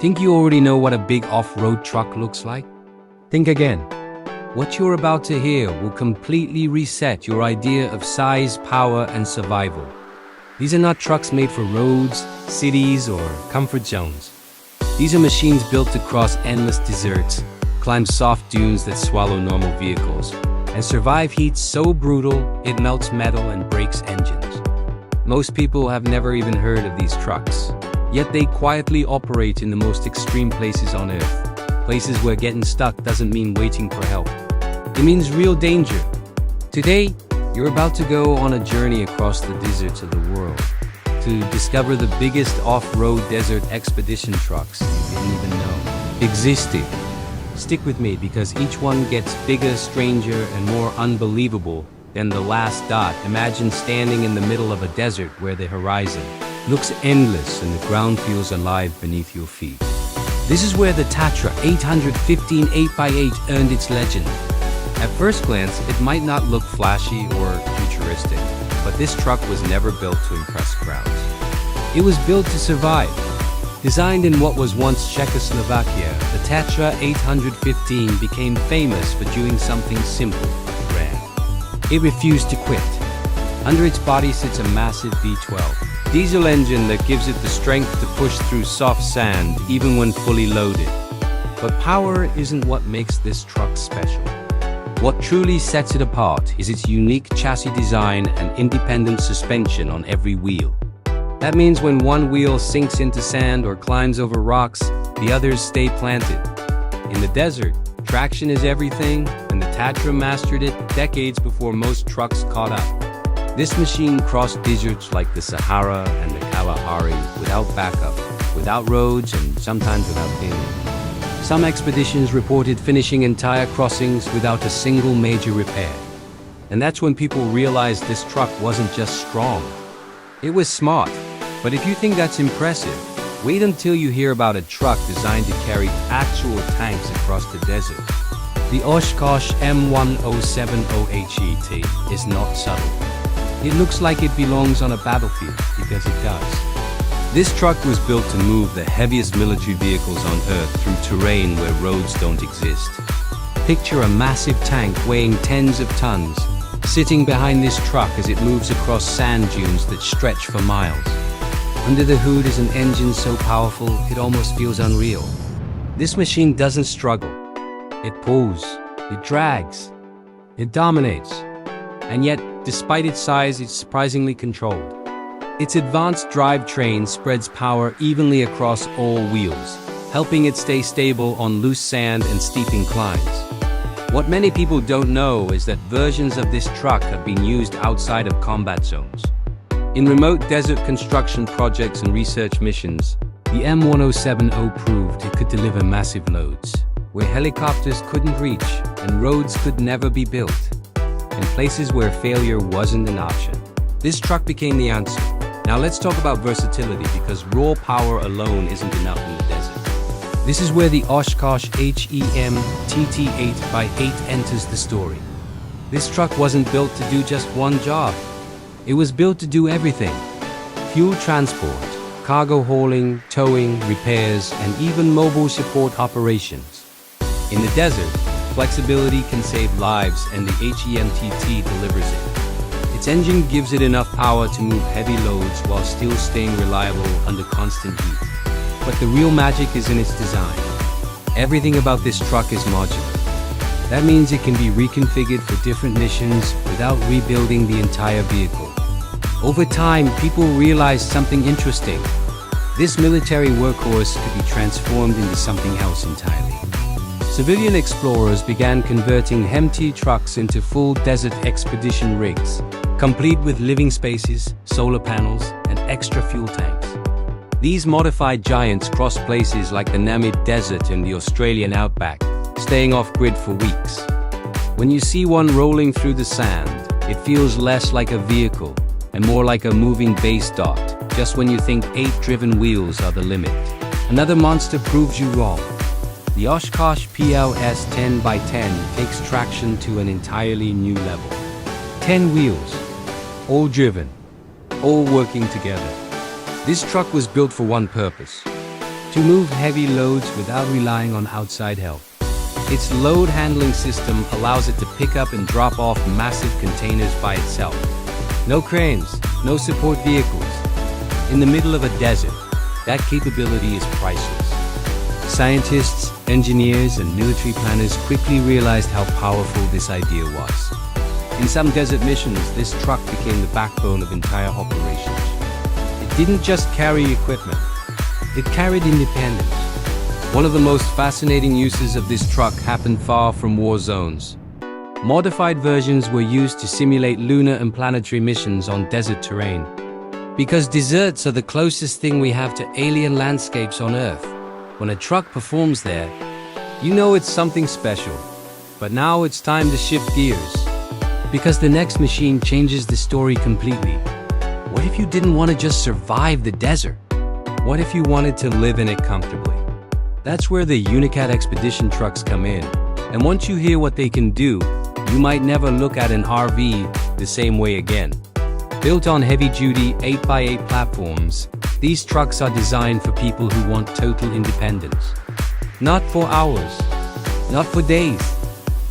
Think you already know what a big off-road truck looks like? Think again. What you're about to hear will completely reset your idea of size, power, and survival. These are not trucks made for roads, cities, or comfort zones. These are machines built to cross endless deserts, climb soft dunes that swallow normal vehicles, and survive heat so brutal it melts metal and breaks engines. Most people have never even heard of these trucks, yet they quietly operate in the most extreme places on Earth. Places where getting stuck doesn't mean waiting for help. It means real danger. Today, you're about to go on a journey across the deserts of the world to discover the biggest off-road desert expedition trucks you didn't even know existed. Stick with me because each one gets bigger, stranger, and more unbelievable than the last dot. Imagine standing in the middle of a desert where the horizon looks endless and the ground feels alive beneath your feet. This is where the Tatra 815 8x8 earned its legend. At first glance, it might not look flashy or futuristic, but this truck was never built to impress crowds. It was built to survive. Designed in what was once Czechoslovakia, the Tatra 815 became famous for doing something simple but rare. It refused to quit. Under its body sits a massive V12 diesel engine that gives it the strength to push through soft sand even when fully loaded. But power isn't what makes this truck special. What truly sets it apart is its unique chassis design and independent suspension on every wheel. That means when one wheel sinks into sand or climbs over rocks, the others stay planted. In the desert, traction is everything, and the Tatra mastered it decades before most trucks caught up. This machine crossed deserts like the Sahara and the Kalahari without backup, without roads, and sometimes without payment. Some expeditions reported finishing entire crossings without a single major repair. And that's when people realized this truck wasn't just strong. It was smart. But if you think that's impressive, wait until you hear about a truck designed to carry actual tanks across the desert. The Oshkosh M1070 HET is not subtle. It looks like it belongs on a battlefield because it does. This truck was built to move the heaviest military vehicles on Earth through terrain where roads don't exist. Picture a massive tank weighing tens of tons, sitting behind this truck as it moves across sand dunes that stretch for miles. Under the hood is an engine so powerful it almost feels unreal. This machine doesn't struggle. It pulls, it drags, it dominates. And yet, despite its size, it's surprisingly controlled. Its advanced drivetrain spreads power evenly across all wheels, helping it stay stable on loose sand and steep inclines. What many people don't know is that versions of this truck have been used outside of combat zones. In remote desert construction projects and research missions, the M1070 proved it could deliver massive loads, where helicopters couldn't reach and roads could never be built, in places where failure wasn't an option. This truck became the answer. Now let's talk about versatility, because raw power alone isn't enough in the desert. This is where the Oshkosh HET 8x8 enters the story. This truck wasn't built to do just one job. It was built to do everything: fuel transport, cargo hauling, towing, repairs, and even mobile support operations. In the desert, flexibility can save lives, and the HET delivers it. Its engine gives it enough power to move heavy loads while still staying reliable under constant heat. But the real magic is in its design. Everything about this truck is modular. That means it can be reconfigured for different missions without rebuilding the entire vehicle. Over time, people realized something interesting. This military workhorse could be transformed into something else entirely. Civilian explorers began converting HET trucks into full desert expedition rigs, complete with living spaces, solar panels, and extra fuel tanks. These modified giants crossed places like the Namib Desert and the Australian outback, staying off-grid for weeks. When you see one rolling through the sand, it feels less like a vehicle and more like a moving base dot, just when you think 8 driven wheels are the limit. Another monster proves you wrong. The Oshkosh PLS 10x10 takes traction to an entirely new level. 10 wheels, all driven, all working together. This truck was built for one purpose: to move heavy loads without relying on outside help. Its load handling system allows it to pick up and drop off massive containers by itself. No cranes, no support vehicles. In the middle of a desert, that capability is priceless. Scientists, engineers, and military planners quickly realized how powerful this idea was. In some desert missions, this truck became the backbone of entire operations. It didn't just carry equipment, it carried independence. One of the most fascinating uses of this truck happened far from war zones. Modified versions were used to simulate lunar and planetary missions on desert terrain. Because deserts are the closest thing we have to alien landscapes on Earth. When a truck performs there, you know it's something special. But now it's time to shift gears. Because the next machine changes the story completely. What if you didn't want to just survive the desert? What if you wanted to live in it comfortably? That's where the Unicat expedition trucks come in. And once you hear what they can do, you might never look at an RV the same way again. Built on heavy-duty 8x8 platforms, these trucks are designed for people who want total independence. Not for hours, not for days,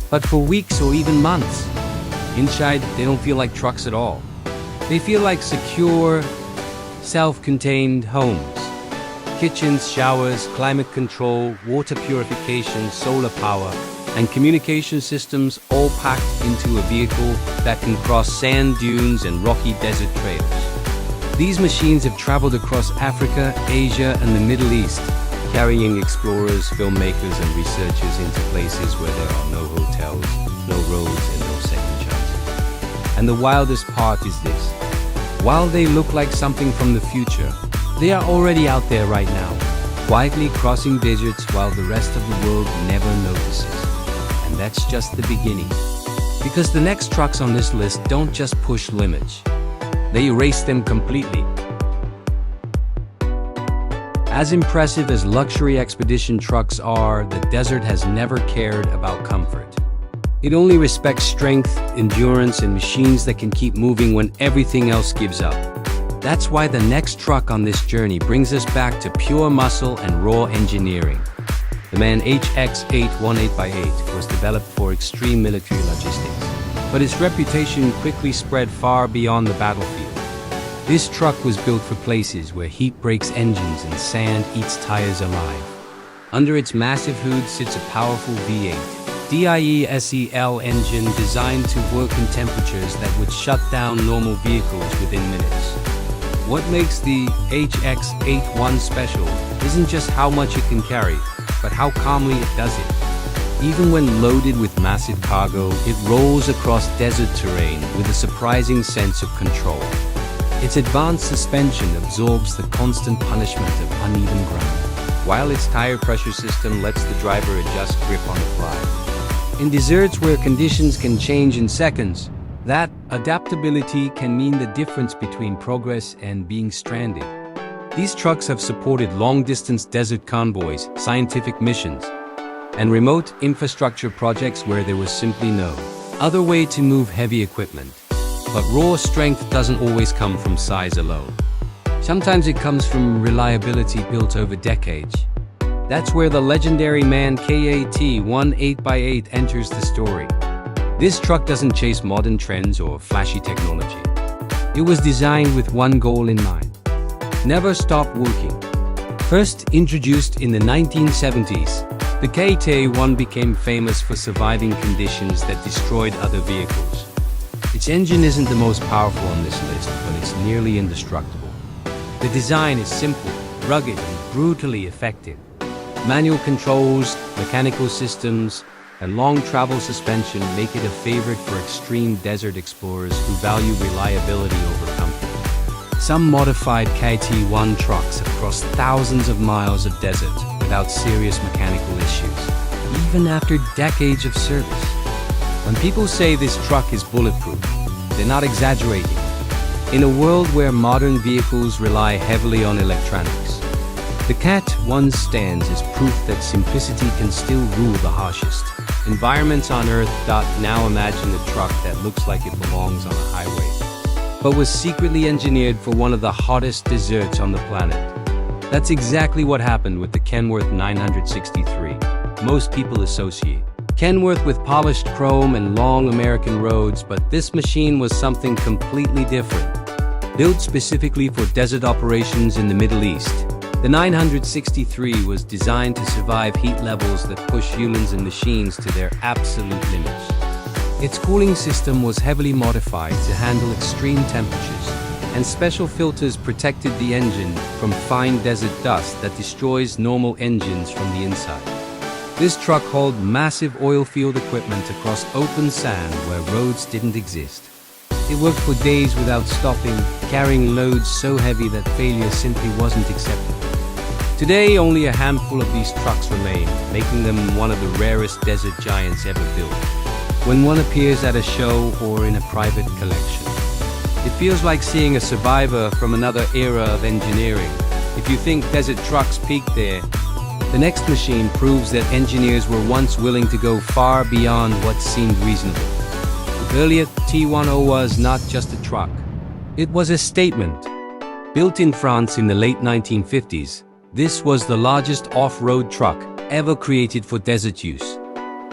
but for weeks or even months. Inside, they don't feel like trucks at all. They feel like secure, self-contained homes. Kitchens, showers, climate control, water purification, solar power, and communication systems all packed into a vehicle that can cross sand dunes and rocky desert trails. These machines have traveled across Africa, Asia, and the Middle East, carrying explorers, filmmakers, and researchers into places where there are no hotels, no roads, and no second chances. And the wildest part is this. While they look like something from the future, they are already out there right now, quietly crossing deserts while the rest of the world never notices. And that's just the beginning. Because the next trucks on this list don't just push limits, they erase them completely. As impressive as luxury expedition trucks are, the desert has never cared about comfort. It only respects strength, endurance, and machines that can keep moving when everything else gives up. That's why the next truck on this journey brings us back to pure muscle and raw engineering. The MAN HX-8 18x8 was developed for extreme military logistics, but its reputation quickly spread far beyond the battlefield. This truck was built for places where heat breaks engines and sand eats tires alive. Under its massive hood sits a powerful V8 DIE-SEL engine designed to work in temperatures that would shut down normal vehicles within minutes. What makes the HX-81 special isn't just how much it can carry, but how calmly it does it. Even when loaded with massive cargo, it rolls across desert terrain with a surprising sense of control. Its advanced suspension absorbs the constant punishment of uneven ground, while its tire pressure system lets the driver adjust grip on the fly. In deserts where conditions can change in seconds, that adaptability can mean the difference between progress and being stranded. These trucks have supported long-distance desert convoys, scientific missions, and remote infrastructure projects where there was simply no other way to move heavy equipment. But raw strength doesn't always come from size alone. Sometimes it comes from reliability built over decades. That's where the legendary MAN KAT 18x8 enters the story. This truck doesn't chase modern trends or flashy technology. It was designed with one goal in mind: never stop working. First introduced in the 1970s, the KAT-1 became famous for surviving conditions that destroyed other vehicles. Its engine isn't the most powerful on this list, but it's nearly indestructible. The design is simple, rugged, and brutally effective. Manual controls, mechanical systems, and long travel suspension make it a favorite for extreme desert explorers who value reliability over comfort. Some modified KAT-1 trucks have crossed thousands of miles of desert without serious mechanical issues, even after decades of service. When people say this truck is bulletproof, they're not exaggerating. In a world where modern vehicles rely heavily on electronics, the KAT-1 stands as proof that simplicity can still rule the harshest environments on Earth. Now imagine a truck that looks like it belongs on a highway, but was secretly engineered for one of the hottest deserts on the planet. That's exactly what happened with the Kenworth 963. Most people associate Kenworth with polished chrome and long American roads, but this machine was something completely different. Built specifically for desert operations in the Middle East, the 963 was designed to survive heat levels that push humans and machines to their absolute limits. Its cooling system was heavily modified to handle extreme temperatures, and special filters protected the engine from fine desert dust that destroys normal engines from the inside. This truck hauled massive oil field equipment across open sand where roads didn't exist. It worked for days without stopping, carrying loads so heavy that failure simply wasn't acceptable. Today, only a handful of these trucks remain, making them one of the rarest desert giants ever built. When one appears at a show or in a private collection, it feels like seeing a survivor from another era of engineering. If you think desert trucks peaked there, the next machine proves that engineers were once willing to go far beyond what seemed reasonable. The earlier T10 was not just a truck. It was a statement. Built in France in the late 1950s, this was the largest off-road truck ever created for desert use.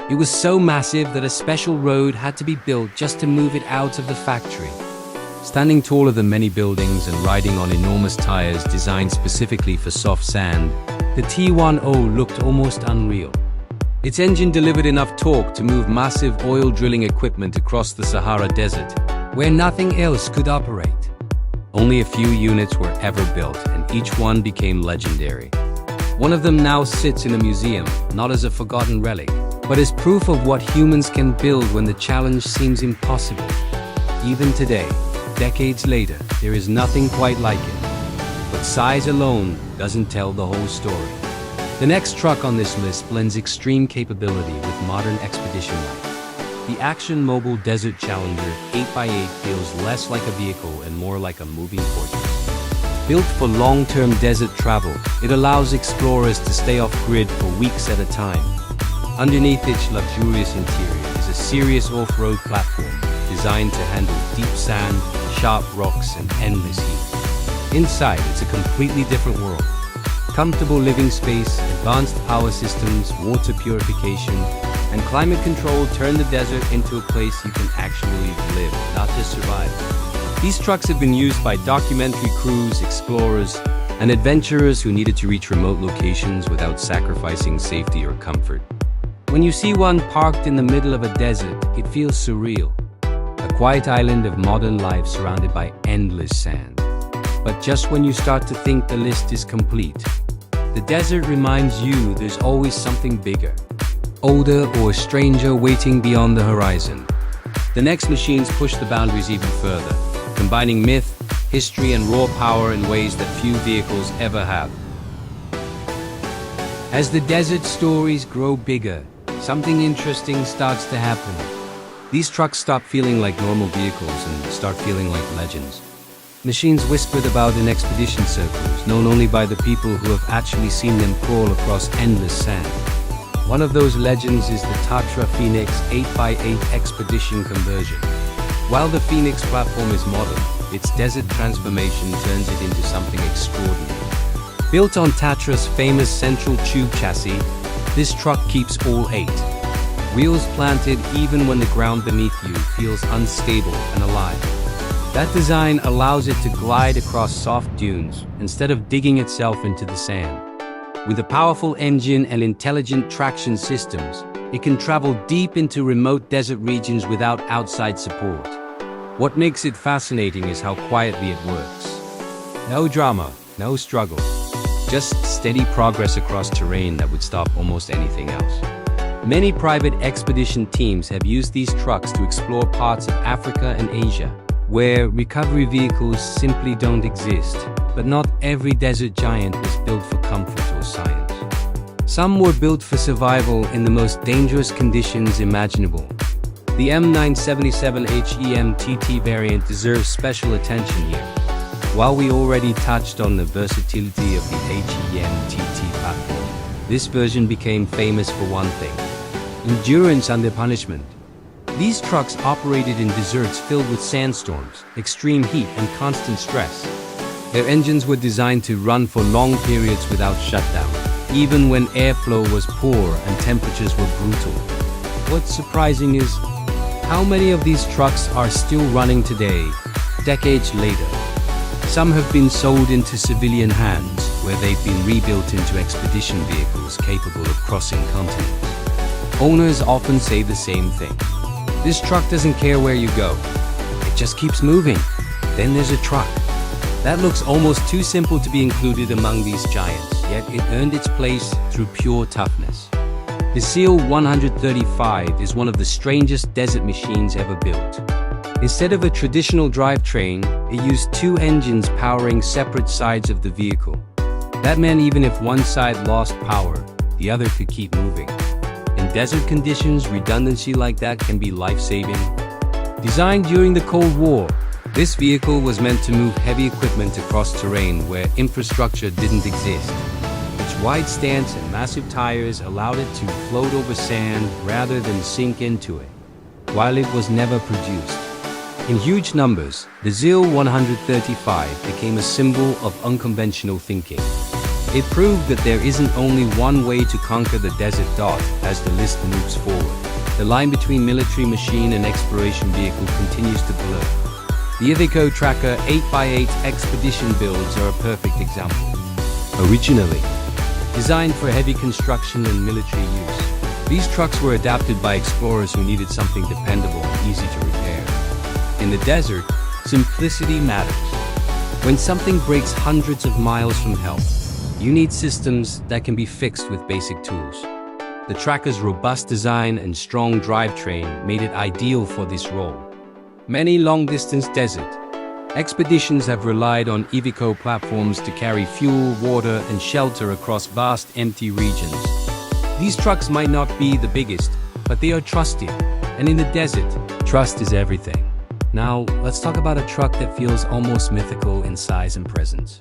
It was so massive that a special road had to be built just to move it out of the factory. Standing taller than many buildings and riding on enormous tires designed specifically for soft sand, the T10 looked almost unreal. Its engine delivered enough torque to move massive oil drilling equipment across the Sahara Desert, where nothing else could operate. Only a few units were ever built, and each one became legendary. One of them now sits in a museum, not as a forgotten relic, but as proof of what humans can build when the challenge seems impossible. Even today, decades later, there is nothing quite like it. But size alone doesn't tell the whole story. The next truck on this list blends extreme capability with modern expedition life. The Action Mobile Desert Challenger 8x8 feels less like a vehicle and more like a moving fortress. Built for long-term desert travel, it allows explorers to stay off-grid for weeks at a time. Underneath its luxurious interior is a serious off-road platform designed to handle deep sand, sharp rocks, and endless heat. Inside, it's a completely different world. Comfortable living space, advanced power systems, water purification, and climate control turn the desert into a place you can actually live, not just survive. These trucks have been used by documentary crews, explorers, and adventurers who needed to reach remote locations without sacrificing safety or comfort. When you see one parked in the middle of a desert, it feels surreal. A quiet island of modern life surrounded by endless sand. But just when you start to think the list is complete, the desert reminds you there's always something bigger, older, or a stranger waiting beyond the horizon. The next machines push the boundaries even further, combining myth, history, and raw power in ways that few vehicles ever have. As the desert stories grow bigger, something interesting starts to happen. These trucks stop feeling like normal vehicles and start feeling like legends. Machines whispered about in expedition circles, known only by the people who have actually seen them crawl across endless sand. One of those legends is the Tatra Phoenix 8x8 Expedition conversion. While the Phoenix platform is modern, its desert transformation turns it into something extraordinary. Built on Tatra's famous central tube chassis, this truck keeps all 8. Wheels planted even when the ground beneath you feels unstable and alive. That design allows it to glide across soft dunes instead of digging itself into the sand. With a powerful engine and intelligent traction systems, it can travel deep into remote desert regions without outside support. What makes it fascinating is how quietly it works. No drama, no struggle, just steady progress across terrain that would stop almost anything else. Many private expedition teams have used these trucks to explore parts of Africa and Asia, where recovery vehicles simply don't exist. But not every desert giant was built for comfort or science. Some were built for survival in the most dangerous conditions imaginable. The M1070 HET variant deserves special attention here. While we already touched on the versatility of the HET platform, this version became famous for one thing: endurance under punishment. These trucks operated in deserts filled with sandstorms, extreme heat, and constant stress. Their engines were designed to run for long periods without shutdown, even when airflow was poor and temperatures were brutal. What's surprising is how many of these trucks are still running today, decades later. Some have been sold into civilian hands, where they've been rebuilt into expedition vehicles capable of crossing continents. Owners often say the same thing. This truck doesn't care where you go. It just keeps moving. Then there's a truck. That looks almost too simple to be included among these giants, yet it earned its place through pure toughness. The Seal 135 is one of the strangest desert machines ever built. Instead of a traditional drivetrain, it used two engines powering separate sides of the vehicle. That meant even if one side lost power, the other could keep moving. In desert conditions, redundancy like that can be life-saving. Designed during the Cold War, this vehicle was meant to move heavy equipment across terrain where infrastructure didn't exist. Its wide stance and massive tires allowed it to float over sand rather than sink into it, while it was never produced. In huge numbers, the Seal 135 became a symbol of unconventional thinking. It proved that there isn't only one way to conquer the desert dot as the list moves forward. The line between military machine and exploration vehicle continues to blur. The Iveco Tracker 8x8 expedition builds are a perfect example. Originally designed for heavy construction and military use, these trucks were adapted by explorers who needed something dependable and easy to repair. In the desert, simplicity matters. When something breaks hundreds of miles from help, you need systems that can be fixed with basic tools. The Tracker's robust design and strong drivetrain made it ideal for this role. Many long-distance desert expeditions have relied on Iveco platforms to carry fuel, water, and shelter across vast, empty regions. These trucks might not be the biggest, but they are trusted. And in the desert, trust is everything. Now, let's talk about a truck that feels almost mythical in size and presence.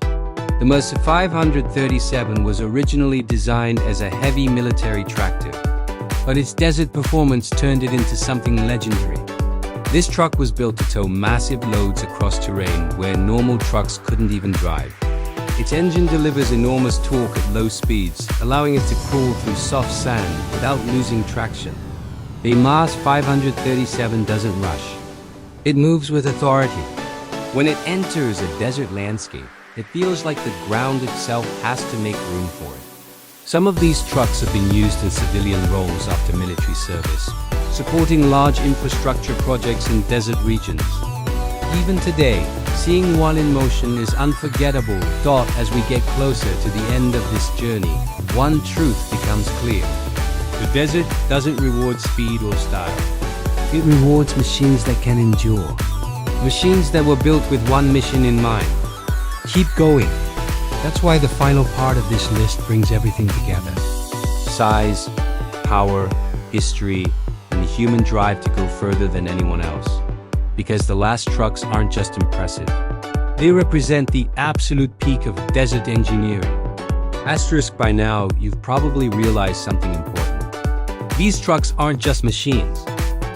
The Mercer 537 was originally designed as a heavy military tractor, but its desert performance turned it into something legendary. This truck was built to tow massive loads across terrain where normal trucks couldn't even drive. Its engine delivers enormous torque at low speeds, allowing it to crawl through soft sand without losing traction. The Mars 537 doesn't rush. It moves with authority. When it enters a desert landscape, it feels like the ground itself has to make room for it. Some of these trucks have been used in civilian roles after military service, supporting large infrastructure projects in desert regions. Even today, seeing one in motion is unforgettable. As we get closer to the end of this journey, one truth becomes clear. The desert doesn't reward speed or style. It rewards machines that can endure. Machines that were built with one mission in mind. Keep going. That's why the final part of this list brings everything together. Size, power, history, and the human drive to go further than anyone else. Because the last trucks aren't just impressive. They represent the absolute peak of desert engineering. Asterisk, by now, you've probably realized something important. These trucks aren't just machines.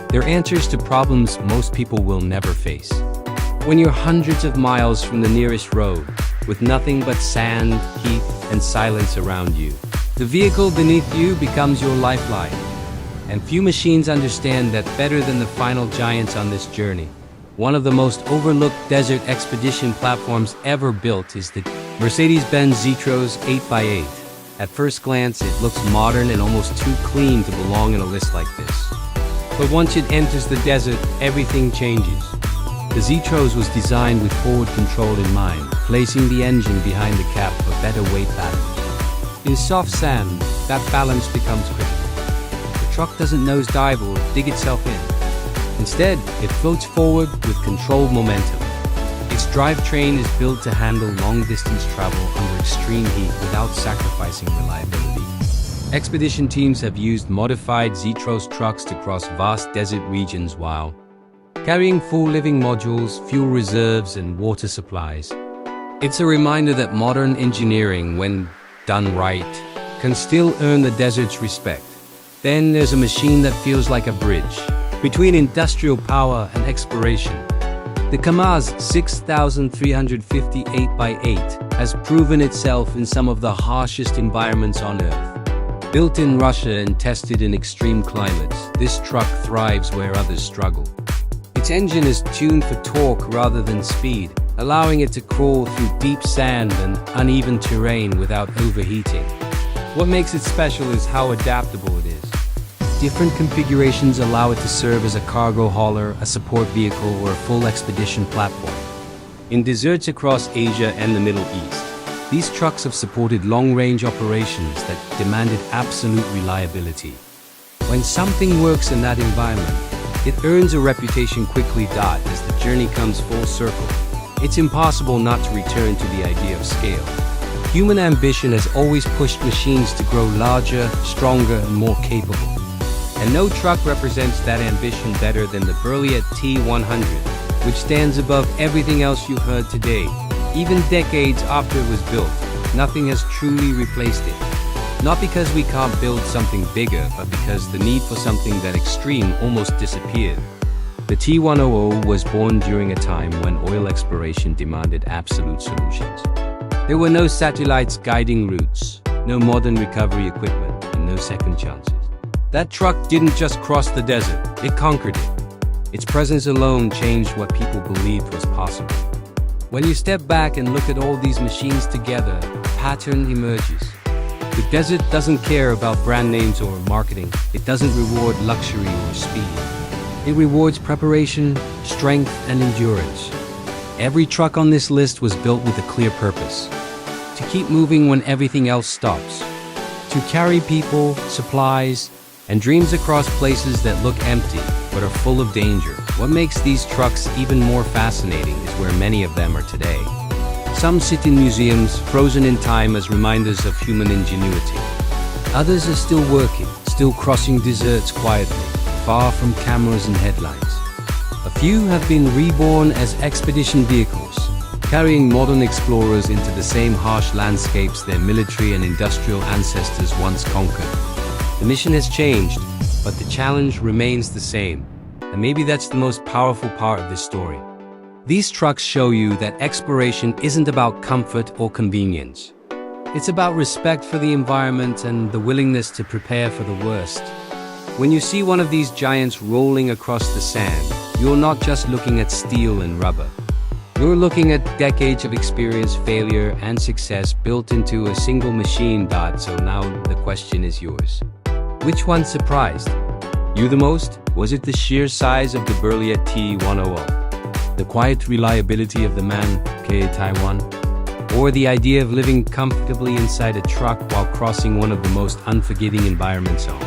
They're answers to problems most people will never face. When you're hundreds of miles from the nearest road, with nothing but sand, heat, and silence around you, the vehicle beneath you becomes your lifeline. And few machines understand that better than the final giants on this journey. One of the most overlooked desert expedition platforms ever built is the Mercedes-Benz Zetros 8x8. At first glance, it looks modern and almost too clean to belong in a list like this. But once it enters the desert, everything changes. The Zetros was designed with forward control in mind, placing the engine behind the cab for better weight balance. In soft sand, that balance becomes critical. The truck doesn't nosedive or dig itself in. Instead, it floats forward with controlled momentum. Its drivetrain is built to handle long-distance travel under extreme heat without sacrificing reliability. Expedition teams have used modified Zetros trucks to cross vast desert regions while carrying full living modules, fuel reserves, and water supplies. It's a reminder that modern engineering, when done right, can still earn the desert's respect. Then there's a machine that feels like a bridge between industrial power and exploration. The Kamaz 6350 8x8 has proven itself in some of the harshest environments on Earth. Built in Russia and tested in extreme climates, this truck thrives where others struggle. Its engine is tuned for torque rather than speed, allowing it to crawl through deep sand and uneven terrain without overheating. What makes it special is how adaptable it is. Different configurations allow it to serve as a cargo hauler, a support vehicle, or a full expedition platform. In deserts across Asia and the Middle East, these trucks have supported long-range operations that demanded absolute reliability. When something works in that environment, it earns a reputation quickly. As the journey comes full circle, it's impossible not to return to the idea of scale. Human ambition has always pushed machines to grow larger, stronger, and more capable. And no truck represents that ambition better than the Berliet T100, which stands above everything else you've heard today. Even decades after it was built, nothing has truly replaced it. Not because we can't build something bigger, but because the need for something that extreme almost disappeared. The T100 was born during a time when oil exploration demanded absolute solutions. There were no satellites guiding routes, no modern recovery equipment, and no second chances. That truck didn't just cross the desert, it conquered it. Its presence alone changed what people believed was possible. When you step back and look at all these machines together, a pattern emerges. The desert doesn't care about brand names or marketing. It doesn't reward luxury or speed. It rewards preparation, strength, and endurance. Every truck on this list was built with a clear purpose: to keep moving when everything else stops, to carry people, supplies, and dreams across places that look empty but are full of danger. What makes these trucks even more fascinating is where many of them are today. Some sit in museums, frozen in time as reminders of human ingenuity. Others are still working, still crossing deserts quietly, far from cameras and headlines. A few have been reborn as expedition vehicles, carrying modern explorers into the same harsh landscapes their military and industrial ancestors once conquered. The mission has changed, but the challenge remains the same. And maybe that's the most powerful part of this story. These trucks show you that exploration isn't about comfort or convenience. It's about respect for the environment and the willingness to prepare for the worst. When you see one of these giants rolling across the sand, you're not just looking at steel and rubber. You're looking at decades of experience, failure, and success built into a single machine. So now the question is yours. Which one surprised you the most? Was it the sheer size of the Berliet T100? The quiet reliability of the MAN K Taiwan? Or the idea of living comfortably inside a truck while crossing one of the most unforgiving environments on?